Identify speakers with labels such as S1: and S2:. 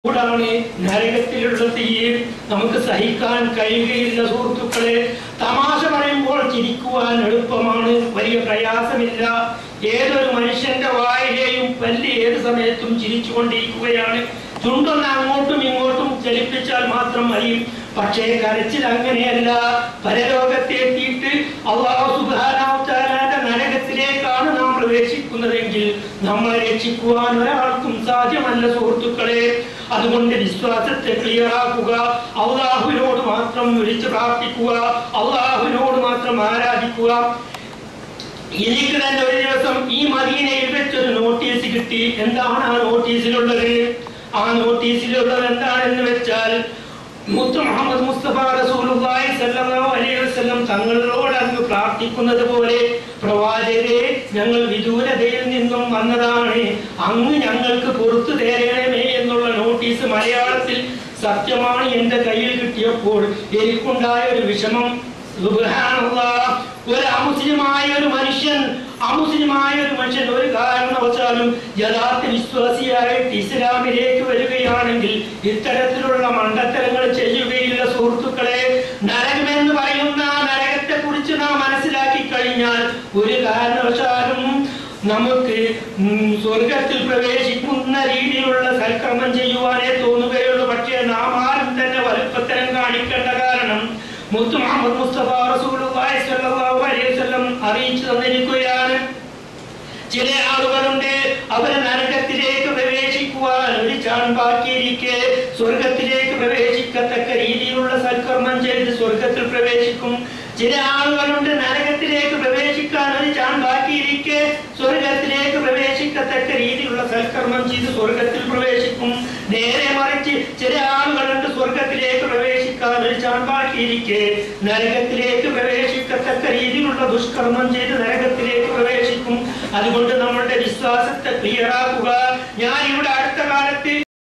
S1: കൂടാണ് നരകത്തിലുള്ള തീയിൽ നമുക്ക് സഹിക്കാൻ കഴിയുകയില്ല സുഹൃത്തുക്കളെ. തമാശ പറയുമ്പോൾ ചിരിക്കുവാൻ എളുപ്പമാണ്, വലിയ പ്രയാസമില്ല. ഏതൊരു മനുഷ്യന്റെ വായിലെയും പല്ല് ഏത് സമയത്തും ചിരിച്ചുകൊണ്ടിരിക്കുകയാണ്. ചുണ്ടൊന്ന് അങ്ങോട്ടും ഇങ്ങോട്ടും ചലിപ്പിച്ചാൽ മാത്രം മതി. പക്ഷേ കരച്ചിൽ അങ്ങനെയല്ല. പരലോകത്തെ എത്തിയിട്ട് അല്ലാഹു സുബ്ഹാനഹു വ തആലയുടെ നരകത്തിലേക്കാണ് നാം പ്രവേശിക്കുന്നതെങ്കിൽ നമ്മളെ രക്ഷിക്കുവാൻ ഒരാൾക്കും സാധ്യമല്ല സുഹൃത്തുക്കളെ. അതുകൊണ്ട് വിശ്വാസത്തെ ക്ലിയറാക്കുക, അല്ലാഹുവിനോട് മാത്രം വിളിച്ചു പ്രാർത്ഥിക്കുക, അല്ലാഹുവിനോട് മാത്രം ആരാധിക്കുക. എനിക്ക് തന്നെ ഒരു ദിവസം ഈ മദീനയിൽ വെച്ചൊരു നോട്ടീസ് കിട്ടി. എന്താണ് ആ നോട്ടീസിലുള്ളത്? ആ നോട്ടീസിലുള്ളത് എന്താണെന്ന് വെച്ചാൽ, മുത്ത് മുഹമ്മദ് മുസ്തഫ റസൂലുള്ളാഹി സ്വല്ലല്ലാഹു അലൈഹി വസല്ലം തങ്ങളോട് അങ്ങ് പ്രാർത്ഥിക്കുന്നത് പോലെ, പ്രവാചകരെ, ഞങ്ങൾ വിദൂരതയിൽ നിന്നും വന്നതാണ്, അങ്ങ് ഞങ്ങൾക്ക് പുറത്തു തരണമേ എന്നുള്ള നോട്ടീസ് മലയാളത്തിൽ സത്യമാണ് എന്റെ കയ്യിൽ കിട്ടിയപ്പോൾ എനിക്കുണ്ടായ ഒരു വിഷമം. സുബ്ഹാനല്ലാഹ്, ഒരു അമുസ്ലിമായ ഒരു മനുഷ്യൻ ഒരു കാരണവശാലും യഥാർത്ഥ വിശ്വാസിയായിട്ട് ഇസ്ലാമിലേക്ക് വരികയാണെങ്കിൽ ഇത്തരത്തിലുള്ള മണ്ടത്തരങ്ങൾ ചെയ്യുകയില്ല സുഹൃത്തുക്കളെ. നരകമെന്ന് പറയുന്ന നരകത്തെ കുറിച്ച് നാം മനസ്സിലാക്കി കഴിഞ്ഞാൽ ഒരു കാരണവശാലും നമുക്ക് സ്വർഗത്തിൽ പ്രവേശിക്കുന്ന രീതിയിലുള്ള സൽക്കർമ്മം ചെയ്യുവാനേ തോന്നുകയുള്ളൂ. പക്ഷേ നാം ആരും തന്നെ വലുപ്പത്തരം കാണിക്കേണ്ട. കാരണം മുത്ത് മുഹമ്മദ് മുസ്തഫ റസൂലുള്ളാഹി സ്വല്ലല്ലാഹു അലൈഹി വസല്ലം അറിയിച്ചു തന്നിരിക്കുകയാണ്, ചില ആളുകളുണ്ട്, അവരെ നരകത്തിലേക്ക് പ്രവേശിക്കുവാൻ ഒരു ചാൺ ബാക്കിയിരിക്കെ സ്വർഗത്തിലേക്ക് പ്രവേശിക്കത്തക്ക രീതിയിലുള്ള സൽക്കർമ്മം ചെയ്ത് സ്വർഗത്തിൽ പ്രവേശിക്കും. ചില ആളുകളുണ്ട്, നരകത്തിലേക്ക് പ്രവേശിക്കാൻ ഒരു ചാൺ ബാക്കിയിരിക്കെ സ്വർഗത്തിലേക്ക് പ്രവേശിക്കത്തക്ക രീതിയിലുള്ള സൽക്കർമ്മം ചെയ്ത് സ്വർഗത്തിൽ പ്രവേശിക്കും. നേരെ മറിച്ച് ചില ആളുകളുണ്ട്, സ്വർഗത്തിലേക്ക് പ്രവേശിക്കാൻ ഒരു ചാൺ ബാക്കിയിരിക്കെ നരകത്തിലേക്ക് പ്രവേശിക്കത്തക്ക രീതിയിലുള്ള ദുഷ്കർമ്മം ചെയ്ത് നരകത്തിലേക്ക് പ്രവേശിക്കും. അതുകൊണ്ട് നമ്മളുടെ വിശ്വാസത്തെ ക്ലിയറാക്കുക. ഞാൻ ഇവിടെ